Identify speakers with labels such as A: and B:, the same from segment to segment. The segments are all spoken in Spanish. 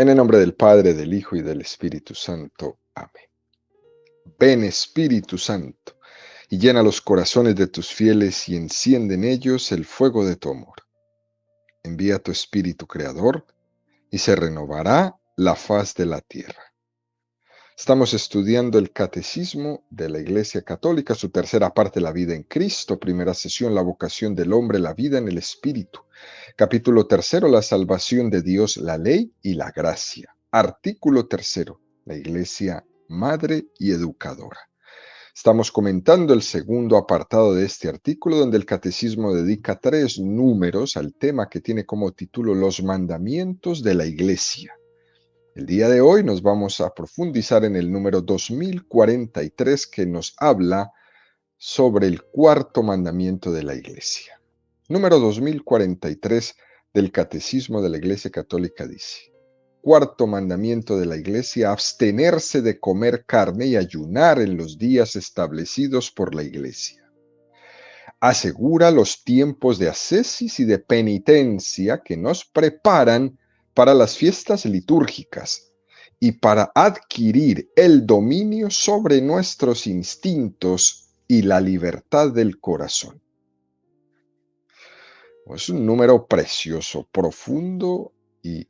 A: En el nombre del Padre, del Hijo y del Espíritu Santo. Amén. Ven, Espíritu Santo, y llena los corazones de tus fieles y enciende en ellos el fuego de tu amor. Envía tu Espíritu Creador y se renovará la faz de la tierra. Estamos estudiando el Catecismo de la Iglesia Católica, su tercera parte, la vida en Cristo, primera sesión, la vocación del hombre, la vida en el Espíritu. Capítulo tercero, la salvación de Dios, la ley y la gracia. Artículo tercero, la Iglesia Madre y Educadora. Estamos comentando el segundo apartado de este artículo, donde el Catecismo dedica 3 números al tema que tiene como título Los mandamientos de la Iglesia. El día de hoy nos vamos a profundizar en el número 2043, que nos habla sobre el cuarto mandamiento de la Iglesia. Número 2043 del Catecismo de la Iglesia Católica dice: cuarto mandamiento de la Iglesia, abstenerse de comer carne y ayunar en los días establecidos por la Iglesia. Asegura los tiempos de ascesis y de penitencia que nos preparan para las fiestas litúrgicas y para adquirir el dominio sobre nuestros instintos y la libertad del corazón. Es un número precioso, profundo y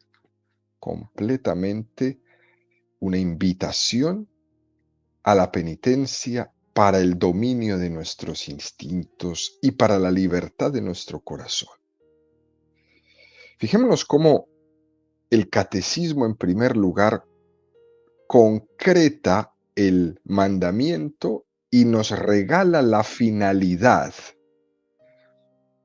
A: completamente una invitación a la penitencia para el dominio de nuestros instintos y para la libertad de nuestro corazón. Fijémonos cómo el catecismo, en primer lugar, concreta el mandamiento y nos regala la finalidad.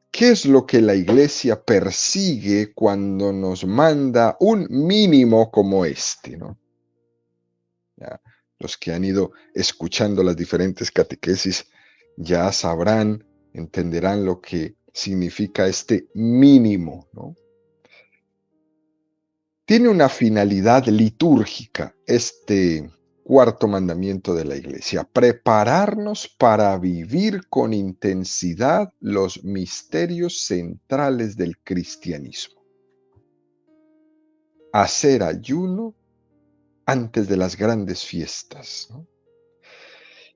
A: ¿Qué es lo que la Iglesia persigue cuando nos manda un mínimo como este, ¿no? Ya, los que han ido escuchando las diferentes catequesis ya sabrán, entenderán lo que significa este mínimo, ¿no? Tiene una finalidad litúrgica este cuarto mandamiento de la Iglesia: prepararnos para vivir con intensidad los misterios centrales del cristianismo. Hacer ayuno antes de las grandes fiestas, ¿no?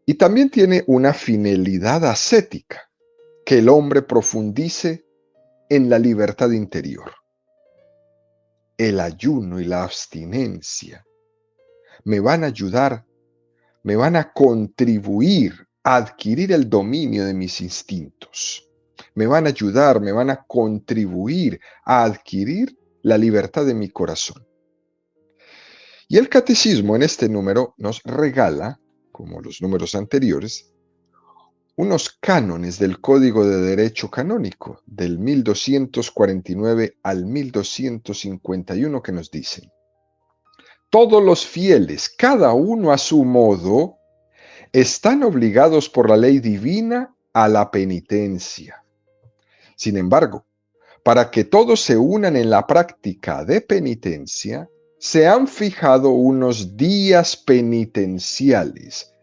A: Y también tiene una finalidad ascética: que el hombre profundice en la libertad interior. El ayuno y la abstinencia me van a ayudar, me van a contribuir a adquirir el dominio de mis instintos. Me van a ayudar, me van a contribuir a adquirir la libertad de mi corazón. Y el catecismo en este número nos regala, como los números anteriores, unos cánones del Código de Derecho Canónico del 1249 al 1251 que nos dicen: todos los fieles, cada uno a su modo, están obligados por la ley divina a la penitencia. Sin embargo, para que todos se unan en la práctica de penitencia, se han fijado unos días penitenciales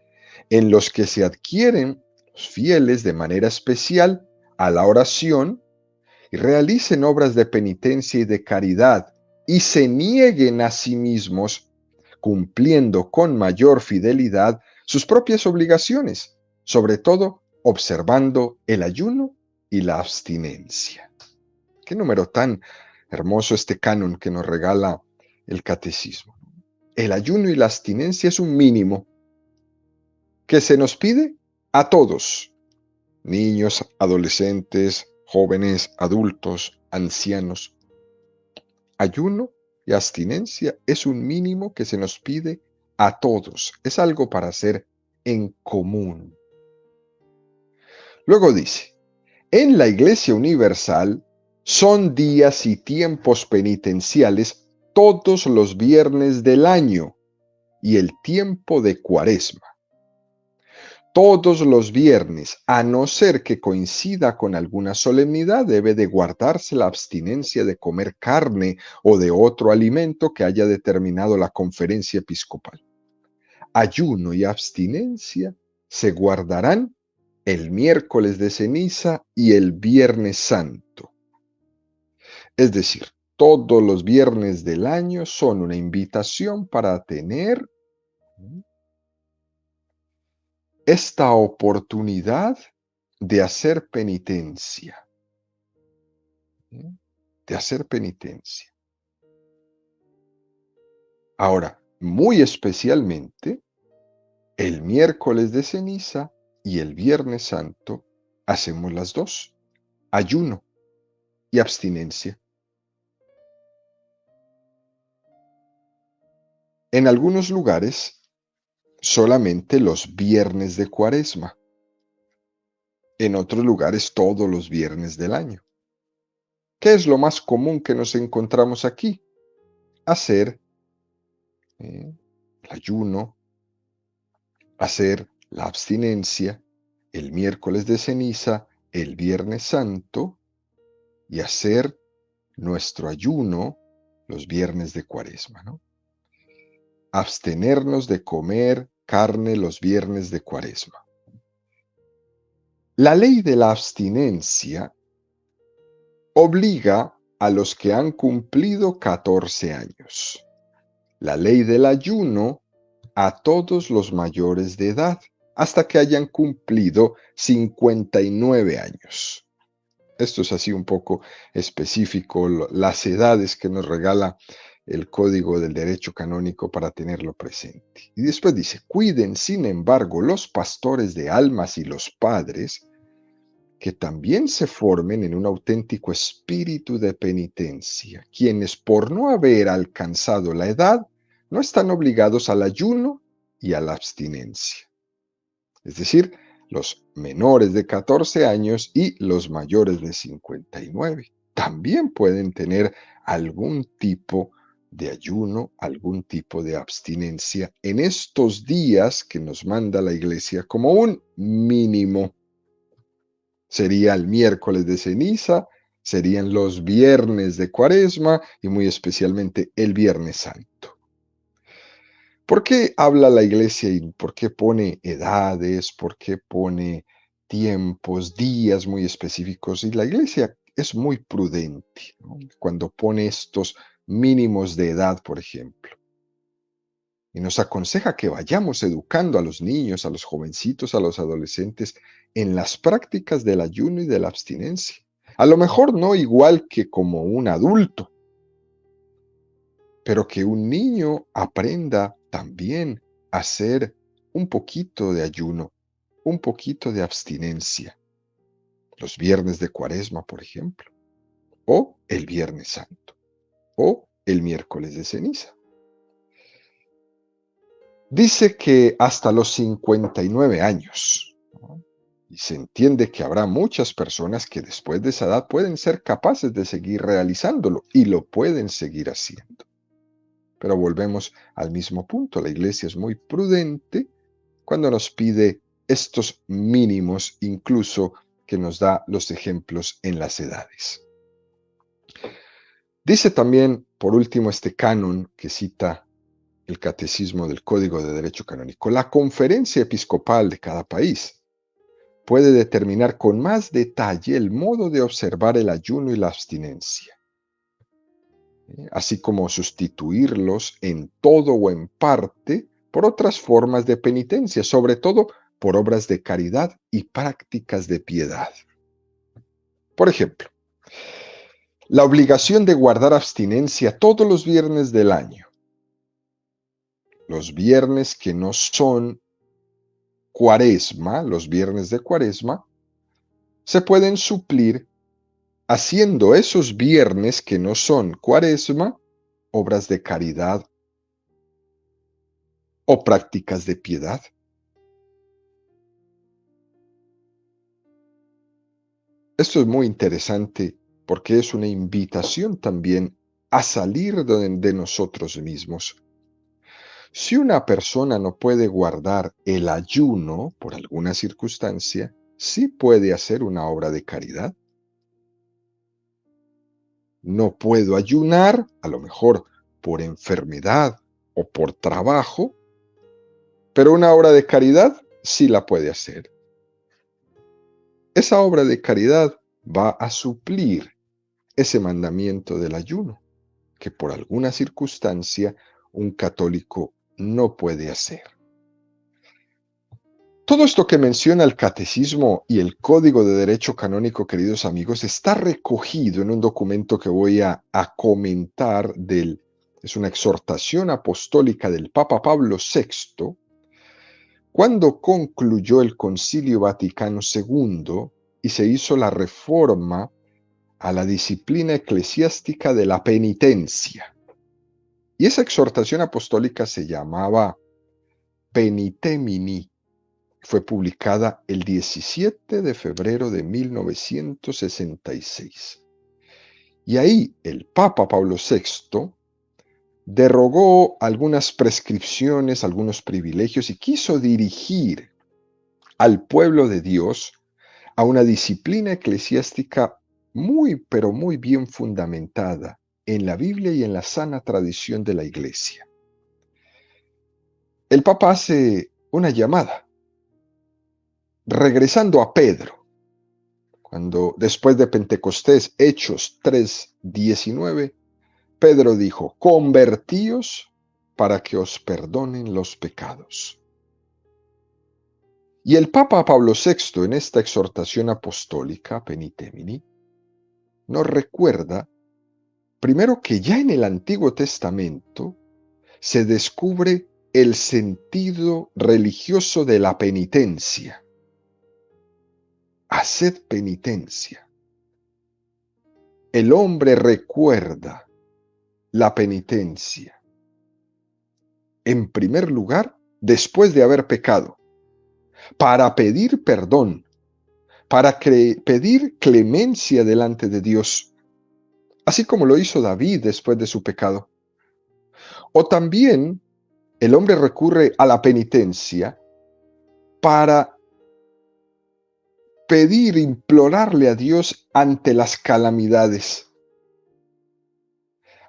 A: en los que se adquieren los fieles de manera especial a la oración y realicen obras de penitencia y de caridad y se nieguen a sí mismos, cumpliendo con mayor fidelidad sus propias obligaciones, sobre todo observando el ayuno y la abstinencia. Qué número tan hermoso este canon que nos regala el catecismo. El ayuno y la abstinencia es un mínimo que se nos pide a todos: niños, adolescentes, jóvenes, adultos, ancianos. Ayuno y abstinencia es un mínimo que se nos pide a todos. Es algo para hacer en común. Luego dice: en la Iglesia Universal son días y tiempos penitenciales todos los viernes del año y el tiempo de Cuaresma. Todos los viernes, a no ser que coincida con alguna solemnidad, debe de guardarse la abstinencia de comer carne o de otro alimento que haya determinado la conferencia episcopal. Ayuno y abstinencia se guardarán el miércoles de ceniza y el viernes santo. Es decir, todos los viernes del año son una invitación para tener esta oportunidad de hacer penitencia, de hacer penitencia. Ahora, muy especialmente, el miércoles de ceniza y el viernes santo hacemos las dos, ayuno y abstinencia. En algunos lugares, solamente los viernes de Cuaresma. En otros lugares, todos los viernes del año. ¿Qué es lo más común que nos encontramos aquí? Hacer el ayuno, hacer la abstinencia, el miércoles de ceniza, el viernes santo, y hacer nuestro ayuno los viernes de Cuaresma, ¿no? Abstenernos de comer carne los viernes de Cuaresma. La ley de la abstinencia obliga a los que han cumplido 14 años. La ley del ayuno a todos los mayores de edad, hasta que hayan cumplido 59 años. Esto es así un poco específico, las edades que nos regala el Código del Derecho Canónico para tenerlo presente. Y después dice, cuiden sin embargo los pastores de almas y los padres, que también se formen en un auténtico espíritu de penitencia, quienes por no haber alcanzado la edad, no están obligados al ayuno y a la abstinencia. Es decir, los menores de 14 años y los mayores de 59 también pueden tener algún tipo de ayuno, algún tipo de abstinencia en estos días que nos manda la Iglesia como un mínimo. Sería el miércoles de ceniza, serían los viernes de Cuaresma y muy especialmente el Viernes Santo. ¿Por qué habla la Iglesia y por qué pone edades, por qué pone tiempos, días muy específicos? Y la Iglesia es muy prudente, ¿no? Cuando pone estos mínimos de edad, por ejemplo. Y nos aconseja que vayamos educando a los niños, a los jovencitos, a los adolescentes en las prácticas del ayuno y de la abstinencia. A lo mejor no igual que como un adulto, pero que un niño aprenda también a hacer un poquito de ayuno, un poquito de abstinencia. Los viernes de Cuaresma, por ejemplo, o el Viernes Santo, o el miércoles de ceniza. Dice que hasta los 59 años, ¿no? Y se entiende que habrá muchas personas que después de esa edad pueden ser capaces de seguir realizándolo y lo pueden seguir haciendo. Pero volvemos al mismo punto. La Iglesia es muy prudente cuando nos pide estos mínimos, incluso que nos da los ejemplos en las edades. Dice también, por último, este canon que cita el Catecismo del Código de Derecho Canónico: la conferencia episcopal de cada país puede determinar con más detalle el modo de observar el ayuno y la abstinencia, así como sustituirlos en todo o en parte por otras formas de penitencia, sobre todo por obras de caridad y prácticas de piedad. Por ejemplo, la obligación de guardar abstinencia todos los viernes del año. Los viernes que no son Cuaresma, los viernes de Cuaresma, se pueden suplir haciendo esos viernes que no son Cuaresma obras de caridad o prácticas de piedad. Esto es muy interesante porque es una invitación también a salir de nosotros mismos. Si una persona no puede guardar el ayuno por alguna circunstancia, sí puede hacer una obra de caridad. No puedo ayunar, a lo mejor por enfermedad o por trabajo, pero una obra de caridad sí la puede hacer. Esa obra de caridad va a suplir ese mandamiento del ayuno. que por alguna circunstancia un católico no puede hacer. Todo esto que menciona el Catecismo y el Código de Derecho Canónico, queridos amigos, está recogido en un documento que voy a comentar es una exhortación apostólica del Papa Pablo VI, cuando concluyó el Concilio Vaticano II y se hizo la reforma a la disciplina eclesiástica de la penitencia. Y esa exhortación apostólica se llamaba Penitemini. Fue publicada el 17 de febrero de 1966. Y ahí el Papa Pablo VI derogó algunas prescripciones, algunos privilegios y quiso dirigir al pueblo de Dios a una disciplina eclesiástica muy, pero muy bien fundamentada en la Biblia y en la sana tradición de la Iglesia. El Papa hace una llamada, regresando a Pedro, cuando después de Pentecostés, Hechos 3:19, Pedro dijo, convertíos para que os perdonen los pecados. Y el Papa Pablo VI, en esta exhortación apostólica, Penitemini, nos recuerda, primero, que ya en el Antiguo Testamento se descubre el sentido religioso de la penitencia. Haced penitencia. El hombre recuerda la penitencia, en primer lugar, después de haber pecado, para pedir perdón, para pedir clemencia delante de Dios, así como lo hizo David después de su pecado. O también el hombre recurre a la penitencia para pedir, implorarle a Dios ante las calamidades,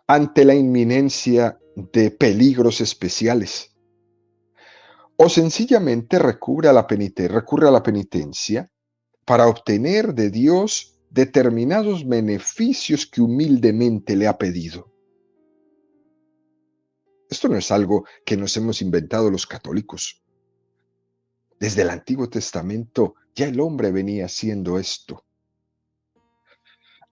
A: ante la inminencia de peligros especiales. O sencillamente recurre a la penitencia para obtener de Dios determinados beneficios que humildemente le ha pedido. Esto no es algo que nos hemos inventado los católicos. Desde el Antiguo Testamento ya el hombre venía haciendo esto.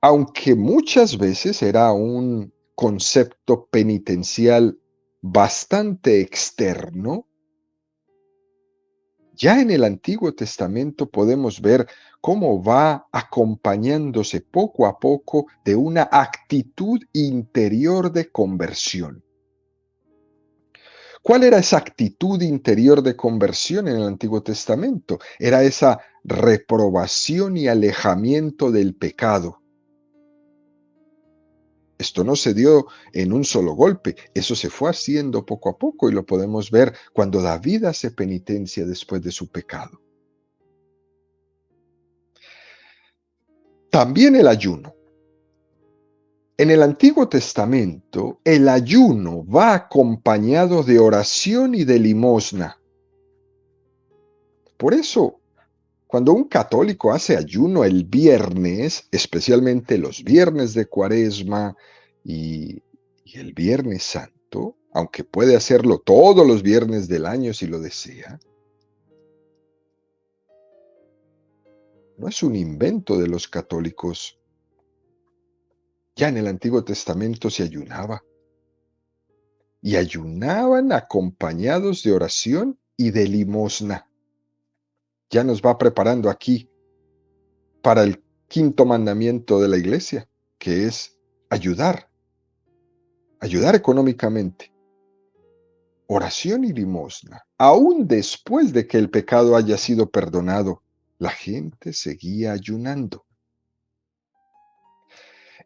A: Aunque muchas veces era un concepto penitencial bastante externo, ya en el Antiguo Testamento podemos ver cómo va acompañándose poco a poco de una actitud interior de conversión. ¿Cuál era esa actitud interior de conversión en el Antiguo Testamento? Era esa reprobación y alejamiento del pecado. Esto no se dio en un solo golpe, eso se fue haciendo poco a poco y lo podemos ver cuando David hace penitencia después de su pecado. También el ayuno. En el Antiguo Testamento, el ayuno va acompañado de oración y de limosna. Por eso, cuando un católico hace ayuno el viernes, especialmente los viernes de Cuaresma y el Viernes Santo, aunque puede hacerlo todos los viernes del año si lo desea, no es un invento de los católicos. Ya en el Antiguo Testamento se ayunaba. Y ayunaban acompañados de oración y de limosna. Ya nos va preparando aquí para el quinto mandamiento de la iglesia, que es ayudar económicamente. Oración y limosna. Aún después de que el pecado haya sido perdonado, la gente seguía ayunando.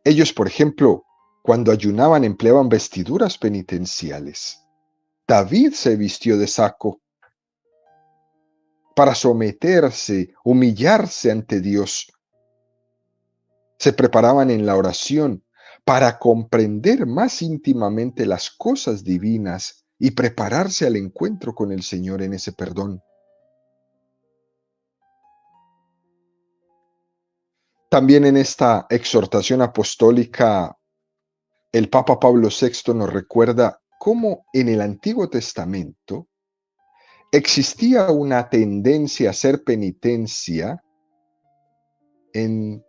A: Ellos, por ejemplo, cuando ayunaban empleaban vestiduras penitenciales. David se vistió de saco para someterse, humillarse ante Dios. Se preparaban en la oración para comprender más íntimamente las cosas divinas y prepararse al encuentro con el Señor en ese perdón. También en esta exhortación apostólica El Papa Pablo VI nos recuerda cómo en el Antiguo Testamento existía una tendencia a hacer penitencia en,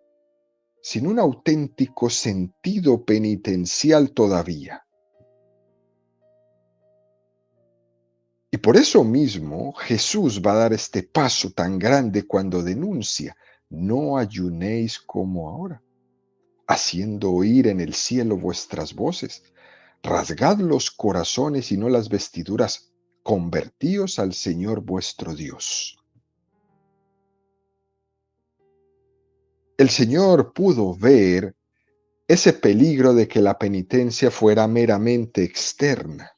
A: sin un auténtico sentido penitencial todavía. Y por eso mismo Jesús va a dar este paso tan grande cuando denuncia: no ayunéis como ahora, haciendo oír en el cielo vuestras voces. Rasgad los corazones y no las vestiduras. Convertíos al Señor vuestro Dios. El Señor pudo ver ese peligro de que la penitencia fuera meramente externa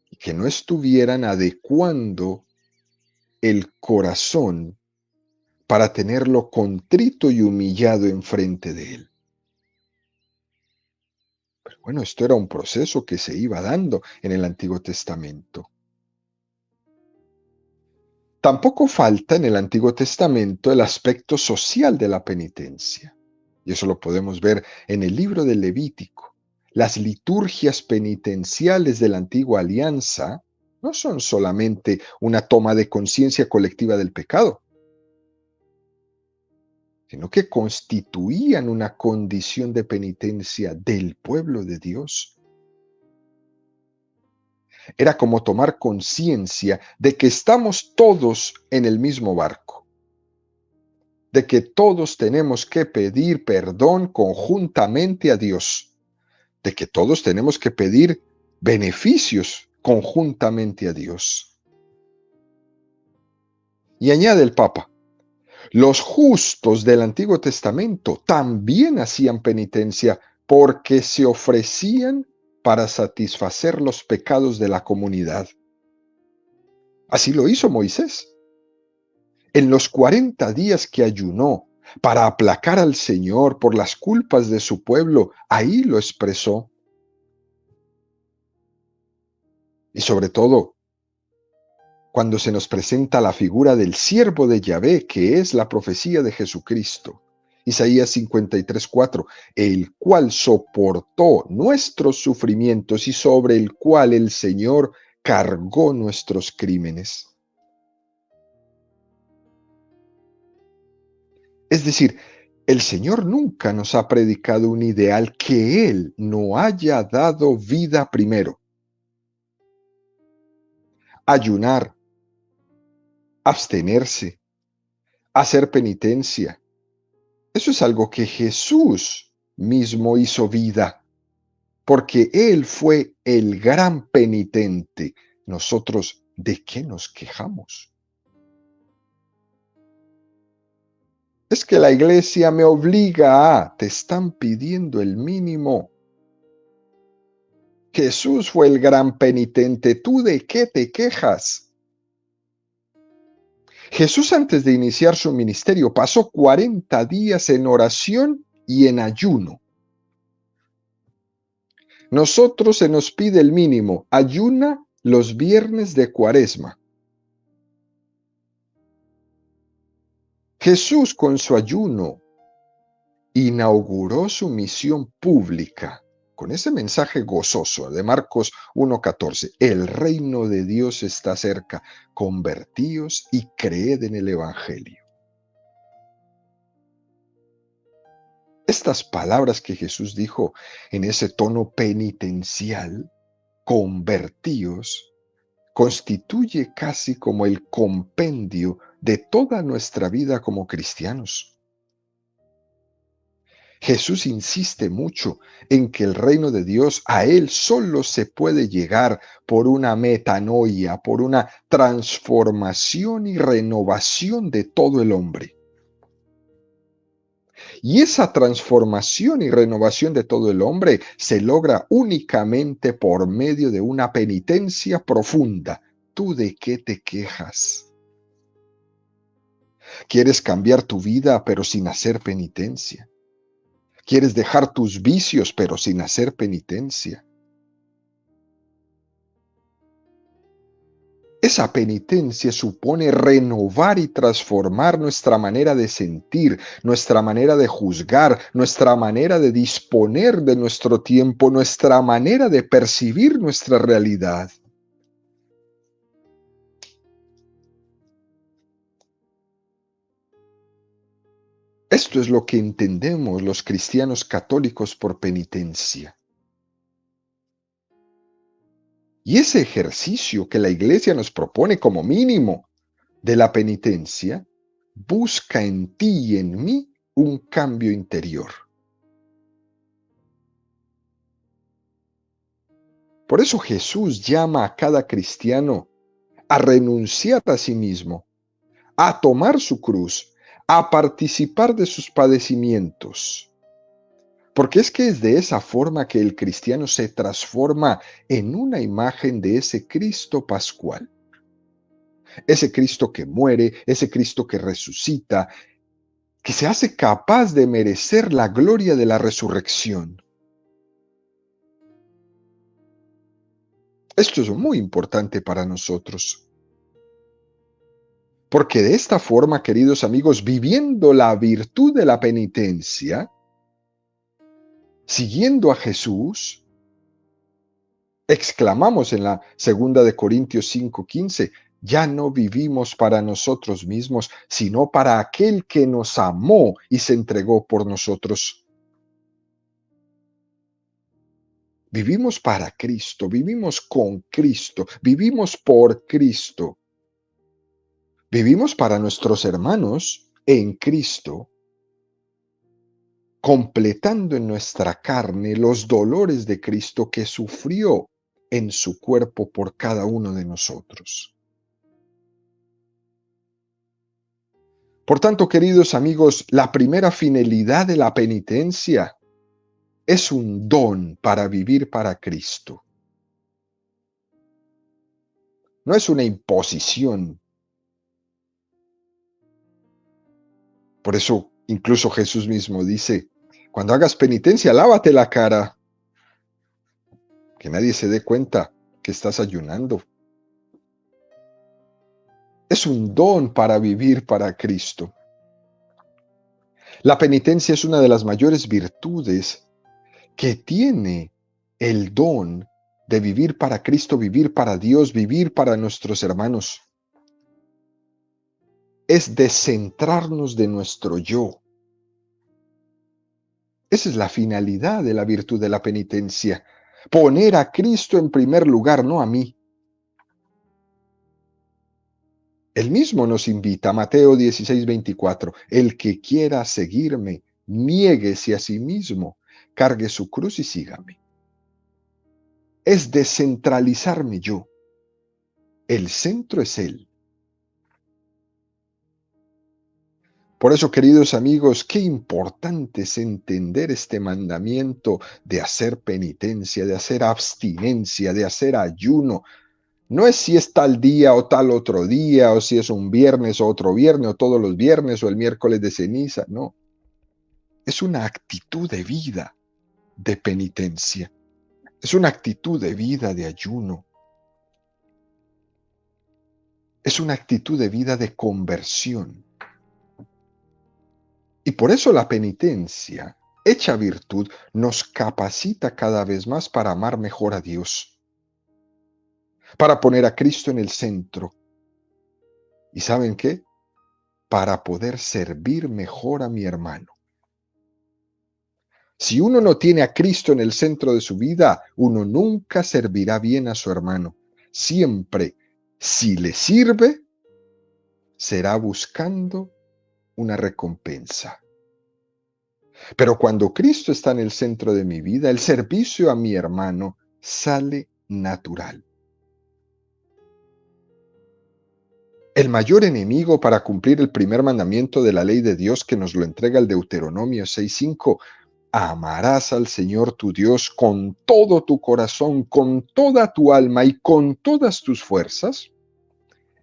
A: y que no estuvieran adecuando el corazón para tenerlo contrito y humillado enfrente de Él. Pero bueno, esto era un proceso que se iba dando en el Antiguo Testamento. Tampoco falta en el Antiguo Testamento el aspecto social de la penitencia. Y eso lo podemos ver en el libro del Levítico. Las liturgias penitenciales de la antigua alianza no son solamente una toma de conciencia colectiva del pecado, sino que constituían una condición de penitencia del pueblo de Dios. Era como tomar conciencia de que estamos todos en el mismo barco, de que todos tenemos que pedir perdón conjuntamente a Dios, de que todos tenemos que pedir beneficios conjuntamente a Dios. Y añade el Papa: los justos del Antiguo Testamento también hacían penitencia porque se ofrecían para satisfacer los pecados de la comunidad. Así lo hizo Moisés. En los 40 días que ayunó para aplacar al Señor por las culpas de su pueblo, ahí lo expresó. Y sobre todo, cuando se nos presenta la figura del siervo de Yahvé, que es la profecía de Jesucristo. Isaías 53:4, el cual soportó nuestros sufrimientos y sobre el cual el Señor cargó nuestros crímenes. Es decir, el Señor nunca nos ha predicado un ideal que Él no haya dado vida primero. Ayunar, abstenerse, hacer penitencia. Eso es algo que Jesús mismo hizo vida, porque Él fue el gran penitente. Nosotros, ¿de qué nos quejamos? Es que la iglesia me obliga a, te están pidiendo el mínimo. Jesús fue el gran penitente, ¿tú de qué te quejas? Jesús, antes de iniciar su ministerio, pasó 40 días en oración y en ayuno. Nosotros se nos pide el mínimo: ayuna los viernes de Cuaresma. Jesús, con su ayuno, inauguró su misión pública con ese mensaje gozoso de Marcos 1:14: el reino de Dios está cerca, convertíos y creed en el Evangelio. Estas palabras que Jesús dijo en ese tono penitencial, convertíos, constituye casi como el compendio de toda nuestra vida como cristianos. Jesús insiste mucho en que el reino de Dios, a él solo se puede llegar por una metanoia, por una transformación y renovación de todo el hombre. Y esa transformación y renovación de todo el hombre se logra únicamente por medio de una penitencia profunda. ¿Tú de qué te quejas? ¿Quieres cambiar tu vida pero sin hacer penitencia? ¿Quieres dejar tus vicios pero sin hacer penitencia? Esa penitencia supone renovar y transformar nuestra manera de sentir, nuestra manera de juzgar, nuestra manera de disponer de nuestro tiempo, nuestra manera de percibir nuestra realidad. Esto es lo que entendemos los cristianos católicos por penitencia. Y ese ejercicio que la Iglesia nos propone como mínimo de la penitencia, busca en ti y en mí un cambio interior. Por eso Jesús llama a cada cristiano a renunciar a sí mismo, a tomar su cruz, a participar de sus padecimientos. Porque es que es de esa forma que el cristiano se transforma en una imagen de ese Cristo pascual. Ese Cristo que muere, ese Cristo que resucita, que se hace capaz de merecer la gloria de la resurrección. Esto es muy importante para nosotros. Porque de esta forma, queridos amigos, viviendo la virtud de la penitencia, siguiendo a Jesús, exclamamos en la segunda de Corintios 5:15, ya no vivimos para nosotros mismos, sino para aquel que nos amó y se entregó por nosotros. Vivimos para Cristo, vivimos con Cristo, vivimos por Cristo. Vivimos para nuestros hermanos en Cristo, completando en nuestra carne los dolores de Cristo que sufrió en su cuerpo por cada uno de nosotros. Por tanto, queridos amigos, la primera finalidad de la penitencia es un don para vivir para Cristo. No es una imposición. Por eso, incluso Jesús mismo dice, cuando hagas penitencia, lávate la cara. Que nadie se dé cuenta que estás ayunando. Es un don para vivir para Cristo. La penitencia es una de las mayores virtudes que tiene el don de vivir para Cristo, vivir para Dios, vivir para nuestros hermanos. Es descentrarnos de nuestro yo. Esa es la finalidad de la virtud de la penitencia. Poner a Cristo en primer lugar, no a mí. Él mismo nos invita, Mateo 16:24, el que quiera seguirme, niéguese a sí mismo, cargue su cruz y sígame. Es descentralizarme yo. El centro es Él. Por eso, queridos amigos, qué importante es entender este mandamiento de hacer penitencia, de hacer abstinencia, de hacer ayuno. No es si es tal día o tal otro día, o si es un viernes o otro viernes, o todos los viernes o el miércoles de ceniza, no. Es una actitud de vida de penitencia. Es una actitud de vida de ayuno. Es una actitud de vida de conversión. Y por eso la penitencia, hecha virtud, nos capacita cada vez más para amar mejor a Dios, para poner a Cristo en el centro. ¿Y saben qué? Para poder servir mejor a mi hermano. Si uno no tiene a Cristo en el centro de su vida, uno nunca servirá bien a su hermano. Siempre, si le sirve, será buscando una recompensa. Pero cuando Cristo está en el centro de mi vida, el servicio a mi hermano sale natural. El mayor enemigo para cumplir el primer mandamiento de la ley de Dios que nos lo entrega el Deuteronomio 6:5, amarás al Señor tu Dios con todo tu corazón, con toda tu alma y con todas tus fuerzas.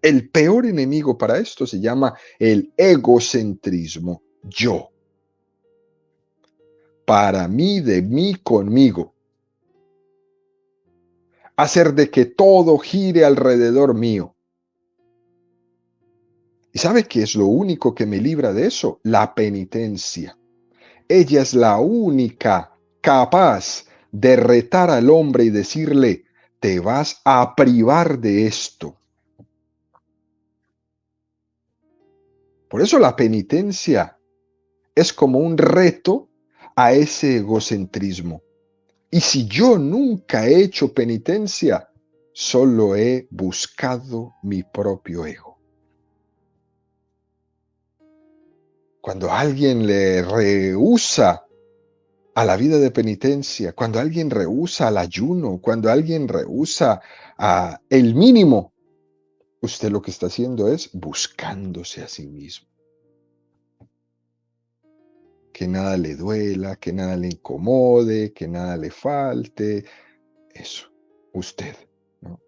A: El peor enemigo para esto se llama el egocentrismo, yo. Para mí, de mí, conmigo. Hacer de que todo gire alrededor mío. ¿Y sabe qué es lo único que me libra de eso? La penitencia. Ella es la única capaz de retar al hombre y decirle, te vas a privar de esto. Por eso la penitencia es como un reto a ese egocentrismo. Y si yo nunca he hecho penitencia, solo he buscado mi propio ego. Cuando alguien le rehúsa a la vida de penitencia, cuando alguien rehúsa al ayuno, cuando alguien rehúsa a el mínimo, usted lo que está haciendo es buscándose a sí mismo. Que nada le duela, que nada le incomode, que nada le falte. Eso, usted, ¿no?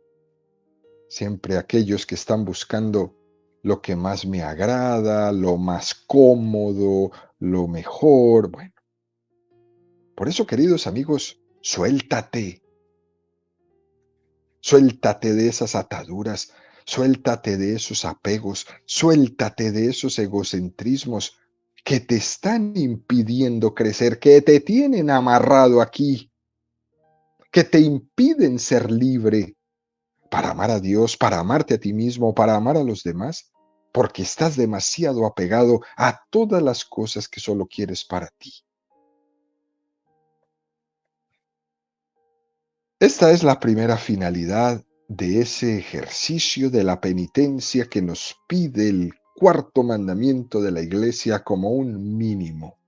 A: Siempre aquellos que están buscando lo que más me agrada, lo más cómodo, lo mejor. Bueno, por eso, queridos amigos, suéltate. Suéltate de esas ataduras, suéltate de esos apegos, suéltate de esos egocentrismos que te están impidiendo crecer, que te tienen amarrado aquí, que te impiden ser libre para amar a Dios, para amarte a ti mismo, para amar a los demás, porque estás demasiado apegado a todas las cosas que solo quieres para ti. Esta es la primera finalidad de ese ejercicio de la penitencia que nos pide el cuarto mandamiento de la Iglesia como un mínimo.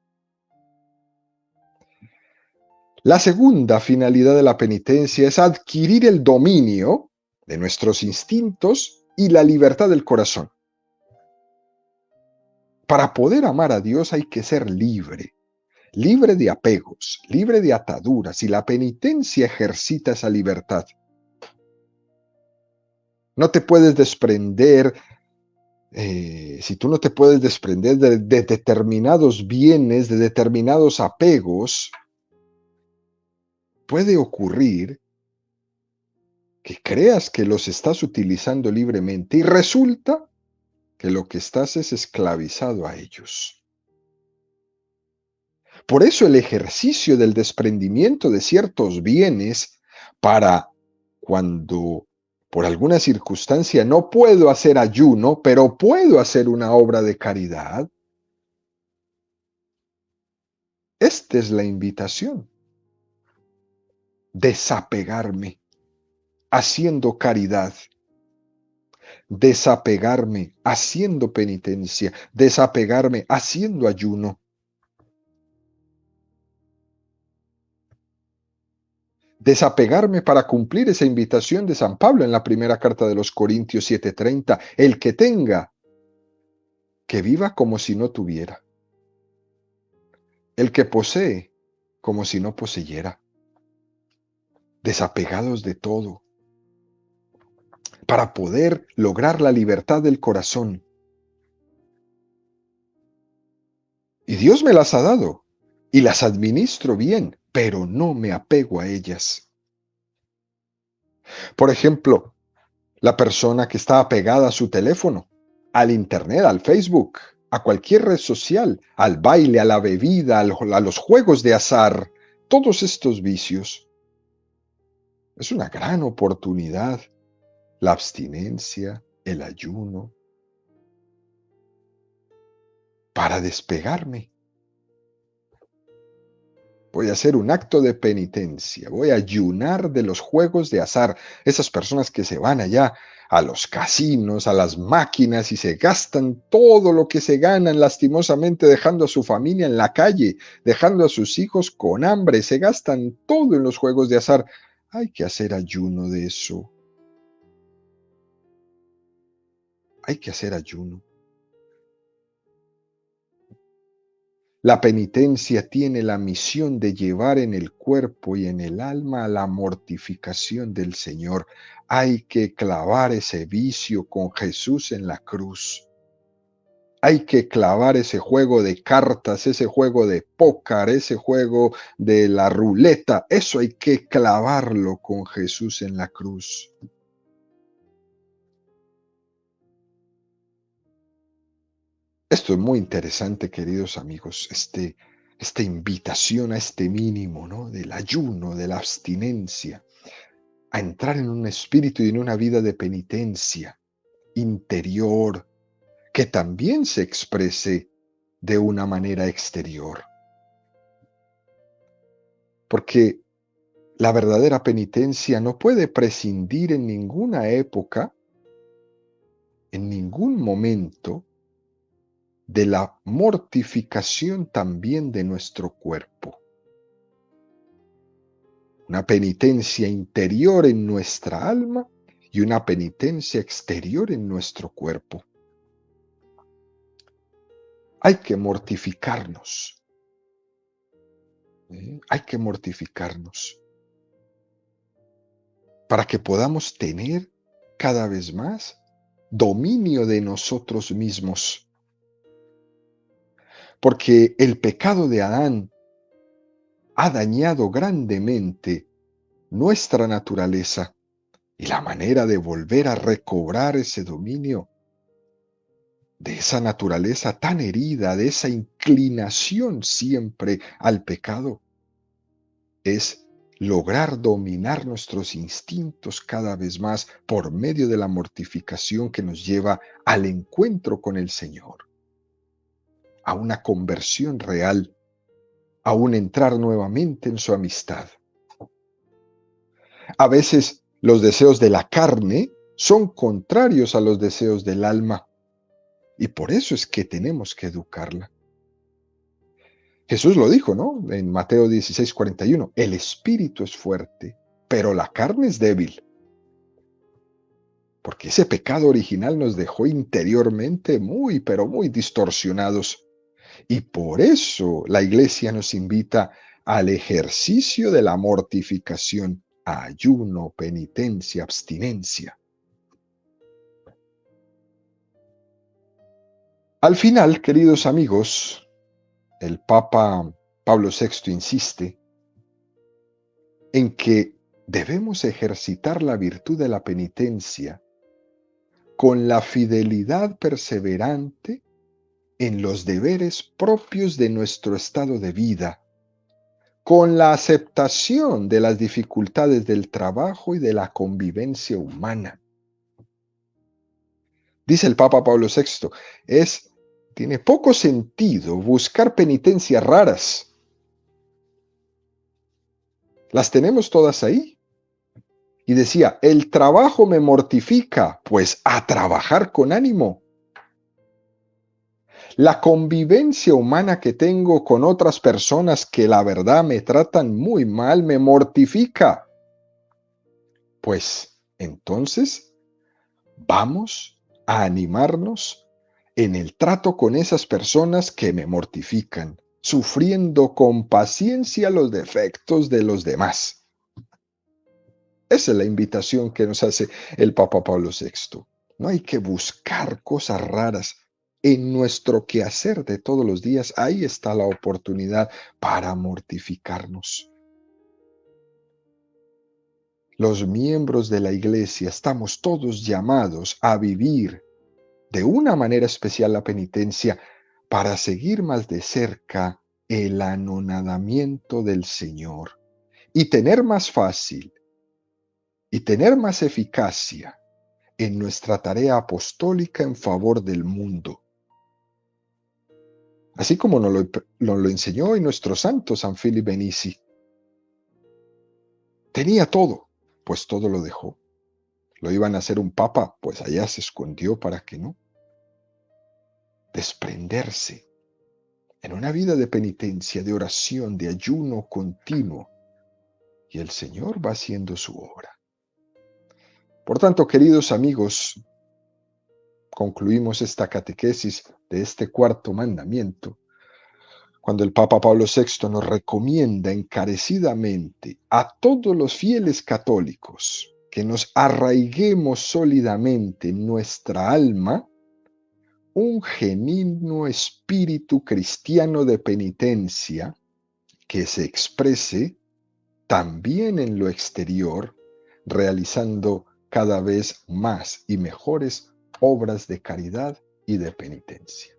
A: La segunda finalidad de la penitencia es adquirir el dominio de nuestros instintos y la libertad del corazón. Para poder amar a Dios hay que ser libre, libre de apegos, libre de ataduras, y la penitencia ejercita esa libertad. No te puedes desprender, si tú no te puedes desprender de determinados bienes, de determinados apegos, puede ocurrir que creas que los estás utilizando libremente y resulta que lo que estás es esclavizado a ellos. Por eso el ejercicio del desprendimiento de ciertos bienes para cuando por alguna circunstancia no puedo hacer ayuno, pero puedo hacer una obra de caridad, esta es la invitación. Desapegarme haciendo caridad, desapegarme haciendo penitencia, desapegarme haciendo ayuno. Desapegarme para cumplir esa invitación de San Pablo en la primera carta de los Corintios 7:30. El que tenga, que viva como si no tuviera. El que posee, como si no poseyera. Desapegados de todo, para poder lograr la libertad del corazón. Y Dios me las ha dado, y las administro bien, pero no me apego a ellas. Por ejemplo, la persona que está apegada a su teléfono, al internet, al Facebook, a cualquier red social, al baile, a la bebida, a los juegos de azar, todos estos vicios. Es una gran oportunidad la abstinencia, el ayuno, para despegarme. Voy a hacer un acto de penitencia, voy a ayunar de los juegos de azar. Esas personas que se van allá a los casinos, a las máquinas y se gastan todo lo que se ganan lastimosamente, dejando a su familia en la calle, dejando a sus hijos con hambre, se gastan todo en los juegos de azar. Hay que hacer ayuno de eso. Hay que hacer ayuno. La penitencia tiene la misión de llevar en el cuerpo y en el alma a la mortificación del Señor. Hay que clavar ese vicio con Jesús en la cruz. Hay que clavar ese juego de cartas, ese juego de póker, ese juego de la ruleta. Eso hay que clavarlo con Jesús en la cruz. Esto es muy interesante, queridos amigos, esta invitación a este mínimo, ¿no? Del ayuno, de la abstinencia, a entrar en un espíritu y en una vida de penitencia interior, que también se exprese de una manera exterior. Porque la verdadera penitencia no puede prescindir en ninguna época, en ningún momento, de la mortificación también de nuestro cuerpo. Una penitencia interior en nuestra alma y una penitencia exterior en nuestro cuerpo. Hay que mortificarnos. Hay que mortificarnos para que podamos tener cada vez más dominio de nosotros mismos. Porque el pecado de Adán ha dañado grandemente nuestra naturaleza y la manera de volver a recobrar ese dominio de esa naturaleza tan herida, de esa inclinación siempre al pecado, es lograr dominar nuestros instintos cada vez más por medio de la mortificación que nos lleva al encuentro con el Señor, a una conversión real, a un entrar nuevamente en su amistad. A veces los deseos de la carne son contrarios a los deseos del alma y por eso es que tenemos que educarla. Jesús lo dijo, ¿no? En Mateo 16:41, el espíritu es fuerte, pero la carne es débil. Porque ese pecado original nos dejó interiormente muy, pero muy distorsionados. Y por eso la iglesia nos invita al ejercicio de la mortificación, ayuno, penitencia, abstinencia. Al final, queridos amigos, el Papa Pablo VI insiste en que debemos ejercitar la virtud de la penitencia con la fidelidad perseverante en los deberes propios de nuestro estado de vida, con la aceptación de las dificultades del trabajo y de la convivencia humana. Dice el Papa Pablo VI, tiene poco sentido buscar penitencias raras. Las tenemos todas ahí. Y decía, el trabajo me mortifica, pues a trabajar con ánimo. La convivencia humana que tengo con otras personas que la verdad me tratan muy mal me mortifica. Pues entonces vamos a animarnos en el trato con esas personas que me mortifican, sufriendo con paciencia los defectos de los demás. Esa es la invitación que nos hace el Papa Pablo VI. No hay que buscar cosas raras. En nuestro quehacer de todos los días, ahí está la oportunidad para mortificarnos. Los miembros de la iglesia estamos todos llamados a vivir de una manera especial la penitencia para seguir más de cerca el anonadamiento del Señor y tener más fácil y tener más eficacia en nuestra tarea apostólica en favor del mundo. Así como nos lo enseñó hoy nuestro santo San Filipe Benizi. Tenía todo, pues todo lo dejó. Lo iban a hacer un papa, pues allá se escondió para que no. Desprenderse en una vida de penitencia, de oración, de ayuno continuo. Y el Señor va haciendo su obra. Por tanto, queridos amigos, concluimos esta catequesis de este cuarto mandamiento, cuando el Papa Pablo VI nos recomienda encarecidamente a todos los fieles católicos que nos arraiguemos sólidamente en nuestra alma un genuino espíritu cristiano de penitencia que se exprese también en lo exterior, realizando cada vez más y mejores obras de caridad y de penitencia.